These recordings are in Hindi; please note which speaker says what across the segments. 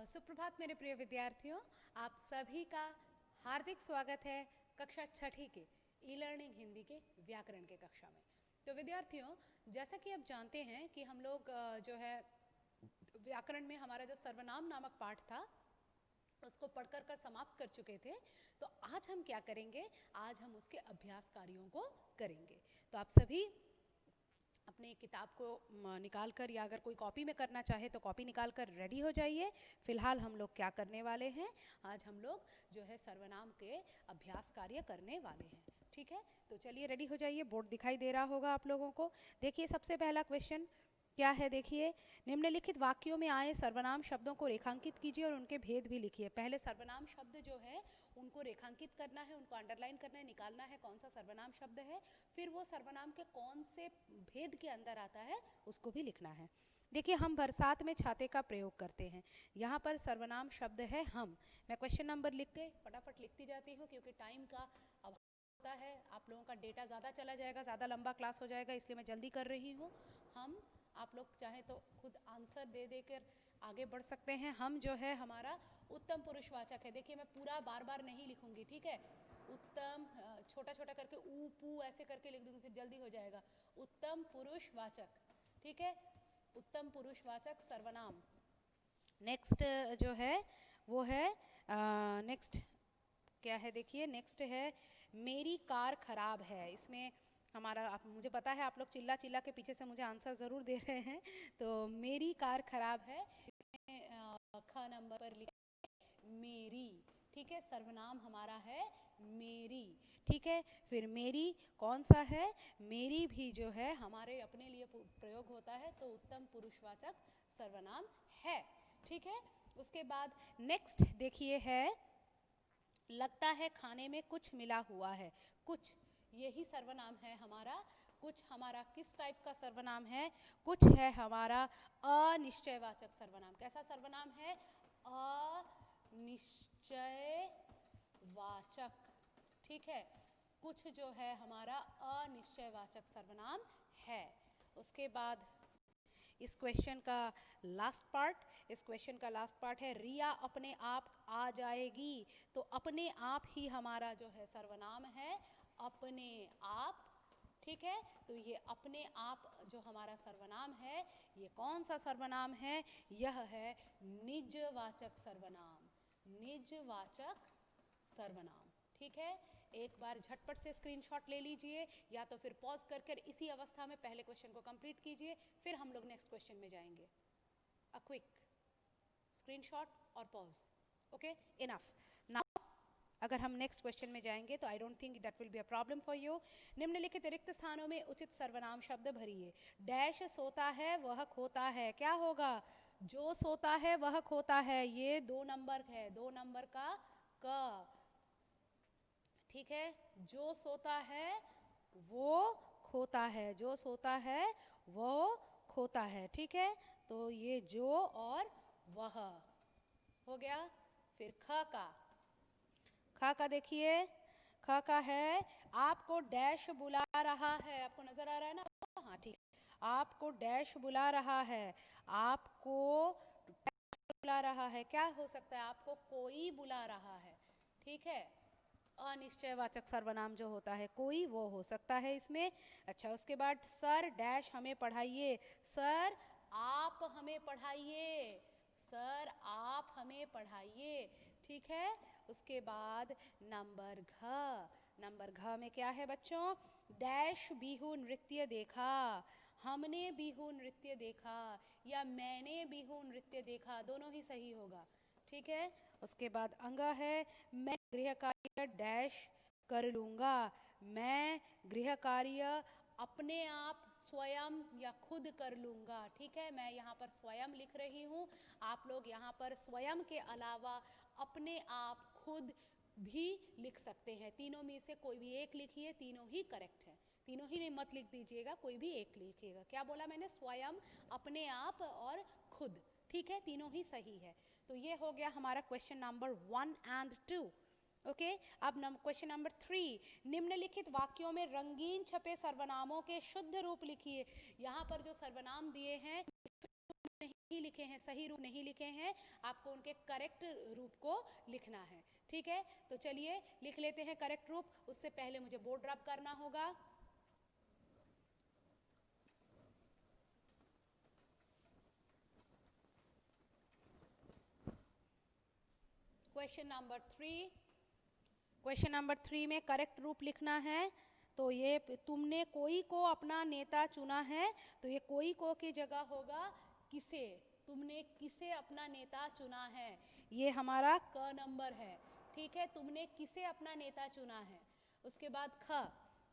Speaker 1: सुप्रभात मेरे प्रिय विद्यार्थियों, आप सभी का हार्दिक स्वागत है कक्षा छठी के ई लर्निंग हिंदी के व्याकरण के कक्षा में। तो विद्यार्थियों, जैसा कि आप जानते हैं कि हम लोग जो है व्याकरण में हमारा जो सर्वनाम नामक पाठ था उसको पढ़कर कर समाप्त कर चुके थे। तो आज हम क्या करेंगे, आज हम उसके अभ्यास कार्यों को करेंगे। तो आप सभी अपने किताब को निकाल कर, या अगर कोई कॉपी में करना चाहे तो कॉपी निकाल कर रेडी हो जाइए। फिलहाल हम लोग क्या करने वाले हैं, आज हम लोग जो है सर्वनाम के अभ्यास कार्य करने वाले हैं। ठीक है, तो चलिए रेडी हो जाइए। बोर्ड दिखाई दे रहा होगा आप लोगों को। देखिए सबसे पहला क्वेश्चन क्या है, देखिए निम्नलिखित वाक्यों में आए सर्वनाम शब्दों को रेखांकित कीजिए और उनके भेद भी लिखिए। पहले सर्वनाम शब्द जो है उनको रेखांकित करना है, उनको अंडरलाइन करना है, निकालना है कौन सा सर्वनाम शब्द है, फिर वो सर्वनाम के कौन से भेद के अंदर आता है उसको भी लिखना है। देखिए हम बरसात में छाते का प्रयोग करते हैं, यहाँ पर सर्वनाम शब्द है हम। मैं क्वेश्चन नंबर लिख के फटाफट लिखती जाती हूँ क्योंकि टाइम का अभाव होता है, आप लोगों का डेटा ज़्यादा चला जाएगा, ज़्यादा लंबा क्लास हो जाएगा, इसलिए मैं जल्दी कर रही हूँ। हम, आप लोग चाहें तो खुद आंसर दे देकर आगे बढ़ सकते हैं। हम जो है हमारा उत्तम पुरुषवाचक है। देखिए मैं पूरा बार बार नहीं लिखूंगी, ठीक है। उत्तम छोटा छोटा करके ऊ पू ऐसे करके लिख दूंगी, फिर जल्दी हो जाएगा। उत्तम पुरुषवाचक, ठीक है, उत्तम पुरुषवाचक सर्वनाम। नेक्स्ट जो है वो है नेक्स्ट क्या है, देखिए नेक्स्ट है मेरी कार खराब है। इसमें हमारा, आप, मुझे पता है आप लोग चिल्ला चिल्ला के पीछे से मुझे आंसर ज़रूर दे रहे हैं। तो मेरी कार खराब है, ख नंबर पर लिखा मेरी, ठीक है, सर्वनाम हमारा है मेरी, ठीक है। फिर मेरी कौन सा है, मेरी भी जो है हमारे अपने लिए प्रयोग होता है, तो उत्तम पुरुषवाचक सर्वनाम है, ठीक है। उसके बाद नेक्स्ट देखिए है लगता है खाने में कुछ मिला हुआ है। कुछ, यही सर्वनाम है हमारा। कुछ हमारा किस टाइप का सर्वनाम है, कुछ है हमारा अनिश्चयवाचक सर्वनाम। कैसा सर्वनाम है, अनिश्चयवाचक, ठीक है। कुछ जो है हमारा अनिश्चयवाचक सर्वनाम है। उसके बाद इस क्वेश्चन का लास्ट पार्ट, इस क्वेश्चन का लास्ट पार्ट है रिया अपने आप आ जाएगी। तो अपने आप ही हमारा जो है सर्वनाम है अपने आप, ठीक है। तो ये अपने आप जो हमारा सर्वनाम है, ये कौन सा सर्वनाम है, यह है निजवाचक सर्वनाम, निजवाचक सर्वनाम, ठीक है। एक बार झटपट से स्क्रीनशॉट ले लीजिए, या तो फिर पॉज कर इसी अवस्था में पहले क्वेश्चन को कंप्लीट कीजिए, फिर हम लोग नेक्स्ट क्वेश्चन में जाएंगे। अ क्विक स्क्रीनशॉट और पॉज, ओके, इनफ। नाउ अगर हम नेक्स्ट क्वेश्चन में जाएंगे तो I don't think that will be a problem for you. निम्नलिखित रिक्त स्थानों में उचित सर्वनाम शब्द भरिए। डैश सोता है वह खोता है, क्या होगा, जो सोता है वह खोता है, ये 2 नंबर है, 2 नंबर का क, ठीक है। जो सोता है वो खोता है, जो सोता है वो खोता है, ठीक है। तो ये जो और वह हो गया। फिर ख का देखिए, ख का है आपको डैश बुला रहा है। आपको नजर आ रहा है ना, हाँ ठीक, आपको डैश बुला रहा है, आपको बुला रहा है, क्या हो सकता है, आपको कोई बुला रहा है, ठीक है। अनिश्चयवाचक सर्वनाम जो होता है कोई, वो हो सकता है इसमें। अच्छा, उसके बाद सर डैश हमें पढ़ाइए, सर आप हमें पढ़ाइए, सर आप हमें पढ़ाइए, ठीक है। उसके बाद नंबर घ, नंबर घ में क्या है बच्चों, डैश बिहू नृत्य देखा, हमने बिहू नृत्य देखा या मैंने बिहू नृत्य देखा, दोनों ही सही होगा, ठीक है। उसके बाद अंग है मैं गृह कार्य डैश कर लूँगा, मैं गृह कार्य अपने आप स्वयं या खुद कर लूँगा, ठीक है। मैं यहाँ पर स्वयं लिख रही हूँ, आप लोग यहाँ पर स्वयं के अलावा अपने आप, खुद भी लिख सकते हैं। तीनों में से कोई भी एक लिखिए, तीनों ही करेक्ट है, तीनों ही नहीं मत लिख दीजिएगा, कोई भी एक लिखिएगा। क्या बोला मैंने, स्वयं, अपने आप और खुद, ठीक है, तीनों ही सही है। तो ये हो गया हमारा क्वेश्चन नंबर 1 and 2, ओके। अब क्वेश्चन नंबर 3, निम्नलिखित वाक्यों में रंगीन छपे सर्वनामों के शुद्ध रूप लिखिए। यहाँ पर जो सर्वनाम दिए हैं नहीं लिखे हैं, सही रूप नहीं लिखे हैं, आपको उनके करेक्ट रूप को लिखना है, ठीक है। तो चलिए लिख लेते हैं करेक्ट रूप। उससे पहले मुझे बोर्ड रब करना होगा। क्वेश्चन नंबर 3 में करेक्ट रूप लिखना है। तो ये तुमने कोई को अपना नेता चुना है, तो ये कोई को की जगह होगा किसे। तुमने किसे अपना नेता चुना है, ये हमारा क नंबर है, ठीक है। तुमने किसे अपना नेता चुना है। उसके बाद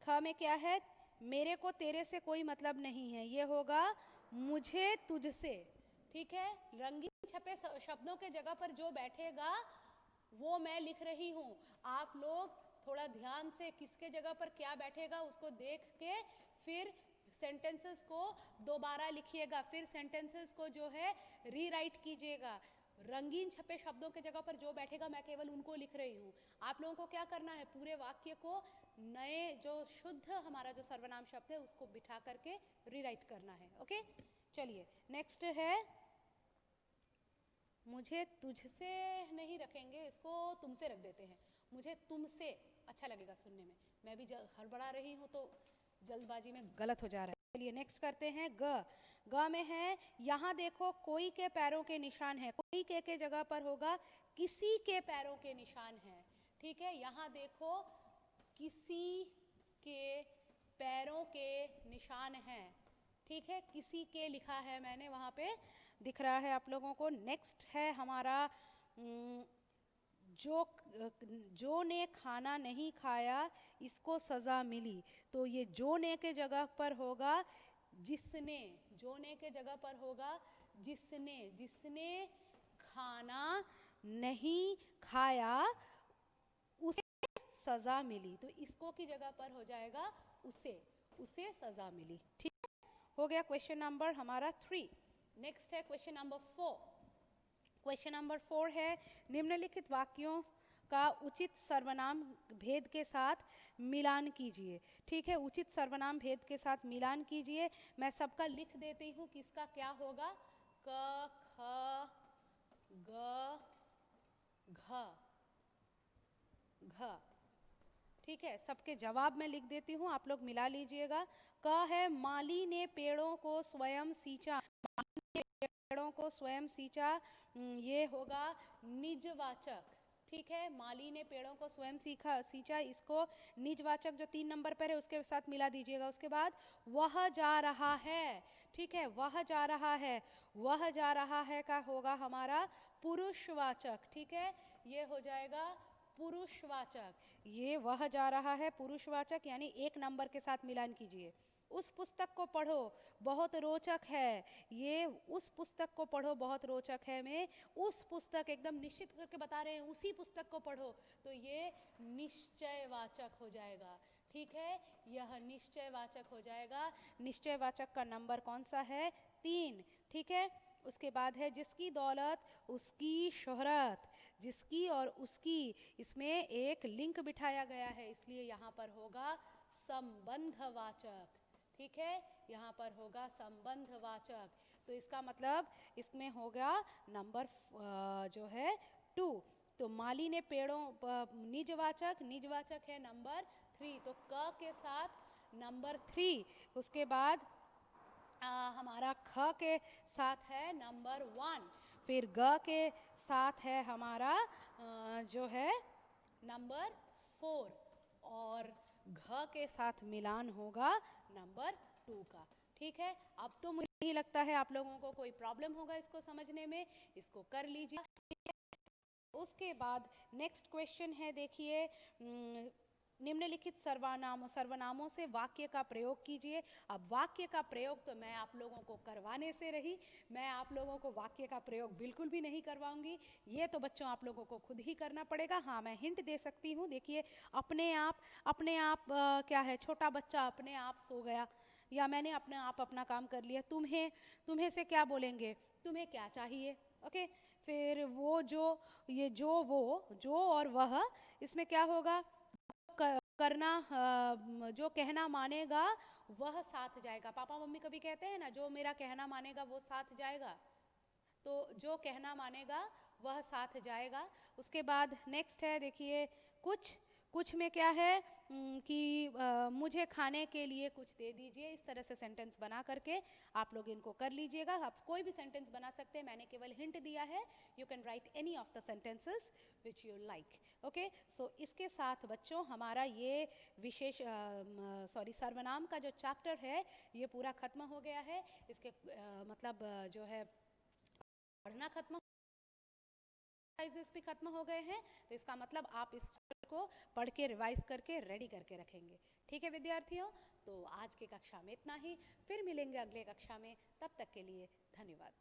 Speaker 1: ख में क्या है, मेरे को तेरे से कोई मतलब नहीं है, ये होगा मुझे तुझसे, ठीक है। रंगीन छपे शब्दों के जगह पर जो बैठेगा वो मैं लिख रही हूँ। आप लोग थोड़ा ध्यान से किसके जगह पर क्या बैठेगा उसको देख के फिर सेंटेंसेस को दोबारा लिखिएगा, फिर सेंटेंसेस को जो है रीराइट कीजिएगा। रंगीन छपे शब्दों के जगह पर जो बैठेगा मैं केवल उनको लिख रही हूँ। आप लोगों को क्या करना है, पूरे वाक्य को नए जो शुद्ध हमारा जो सर्वनाम शब्द है उसको बिठा करके रीराइट करना है। ओके, चलिए नेक्स्ट है, मुझे तुझसे नहीं रखेंगे, इसको तुमसे रख देते हैं। मुझे तुमसे अच्छा लगेगा सुनने में, मैं भी हड़बड़ा रही हूँ तो जल्दबाजी में गलत हो जा रहा है। चलिए नेक्स्ट करते हैं ग में है, यहाँ देखो कोई के पैरों के निशान है। कोई के जगह पर होगा किसी के पैरों के निशान है, ठीक है। यहाँ देखो किसी के पैरों के निशान हैं, ठीक है। किसी के लिखा है मैंने, वहाँ पे दिख रहा है आप लोगों को। नेक्स्ट है हमारा जो ने खाना नहीं खाया इसको सज़ा मिली। तो ये जो ने के जगह पर होगा जिसने, जो ने के जगह पर होगा जिसने, जिसने खाना नहीं खाया उसे सज़ा मिली। तो इसको की जगह पर हो जाएगा उसे, उसे सज़ा मिली, ठीक है। हो गया क्वेश्चन नंबर हमारा 3। नेक्स्ट है क्वेश्चन नंबर 4। क्वेश्चन नंबर 4 है, निम्नलिखित वाक्यों का उचित सर्वनाम भेद के साथ मिलान कीजिए, ठीक है। उचित सर्वनाम भेद के साथ मिलान कीजिए। मैं सबका लिख देती हूँ किसका क्या होगा, क ख ग घ घ, ठीक है। सबके जवाब मैं लिख देती हूँ, आप लोग मिला लीजिएगा। क है, माली ने पेड़ों को स्वयं सींचा। माली ने पेड़ों को स्वयं सींचा, ये होगा निजवाचक, ठीक है। माली ने पेड़ों को स्वयं सींचा, इसको निजवाचक जो 3 नंबर पर है उसके साथ मिला दीजिएगा। उसके बाद वह जा रहा है, ठीक है। वह जा रहा है, वह जा रहा है का होगा हमारा पुरुषवाचक, ठीक है। ये हो जाएगा पुरुषवाचक। ये वह जा रहा है पुरुषवाचक, यानी 1 नंबर के साथ मिलान कीजिए। उस पुस्तक को पढ़ो बहुत रोचक है, ये उस पुस्तक को पढ़ो बहुत रोचक है में उस पुस्तक एकदम निश्चित करके बता रहे हैं उसी पुस्तक को पढ़ो, तो ये निश्चयवाचक हो जाएगा, ठीक है। यह निश्चयवाचक हो जाएगा। निश्चयवाचक का नंबर कौन सा है, 3, ठीक है। उसके बाद है जिसकी दौलत उसकी शोहरत। जिसकी और उसकी, इसमें एक लिंक बिठाया गया है इसलिए यहाँ पर होगा संबंधवाचक, ठीक है। यहाँ पर होगा संबंधवाचक, तो इसका मतलब इसमें होगा नंबर जो है 2। तो माली ने पेड़ों, निजवाचक, निजवाचक है नंबर 3, तो क के साथ नंबर 3। उसके बाद हमारा ख के साथ है नंबर 1, फिर ग के साथ है हमारा जो है नंबर 4, और घ के साथ मिलान होगा नंबर 2 का, ठीक है। अब तो मुझे नहीं लगता है आप लोगों को कोई प्रॉब्लम होगा इसको समझने में, इसको कर लीजिए। उसके बाद नेक्स्ट क्वेश्चन है, देखिए, निम्नलिखित सर्वनामों से वाक्य का प्रयोग कीजिए। अब वाक्य का प्रयोग तो मैं आप लोगों को करवाने से रही, मैं आप लोगों को वाक्य का प्रयोग बिल्कुल भी नहीं करवाऊंगी, ये तो बच्चों आप लोगों को खुद ही करना पड़ेगा। हाँ, मैं हिंट दे सकती हूँ, देखिए, अपने आप क्या है, छोटा बच्चा अपने आप सो गया, या मैंने अपने आप अपना काम कर लिया, तुम्हें से क्या बोलेंगे, तुम्हें क्या चाहिए, ओके। फिर वो जो, ये जो और वह, इसमें क्या होगा, करना, जो कहना मानेगा वह साथ जाएगा। पापा मम्मी कभी कहते हैं ना, जो मेरा कहना मानेगा वो साथ जाएगा, तो जो कहना मानेगा वह साथ जाएगा। उसके बाद नेक्स्ट है, देखिए कुछ में क्या है कि मुझे खाने के लिए कुछ दे दीजिए, इस तरह से सेंटेंस बना करके आप लोग इनको कर लीजिएगा। आप कोई भी सेंटेंस बना सकते हैं, मैंने केवल हिंट दिया है। You can write any of the sentences which you like. Okay, so इसके साथ बच्चों हमारा ये विशेष सर्वनाम का जो चैप्टर है ये पूरा खत्म हो गया है। इसके मतलब जो है पढ़ना खत्म, एक्सरसाइजेस भी खत्म हो गए हैं। तो इसका मतलब आप इस को पढ़ के रिवाइज करके रेडी करके रखेंगे। ठीक है विद्यार्थियों, तो आज की कक्षा में इतना ही, फिर मिलेंगे अगले कक्षा में। तब तक के लिए धन्यवाद।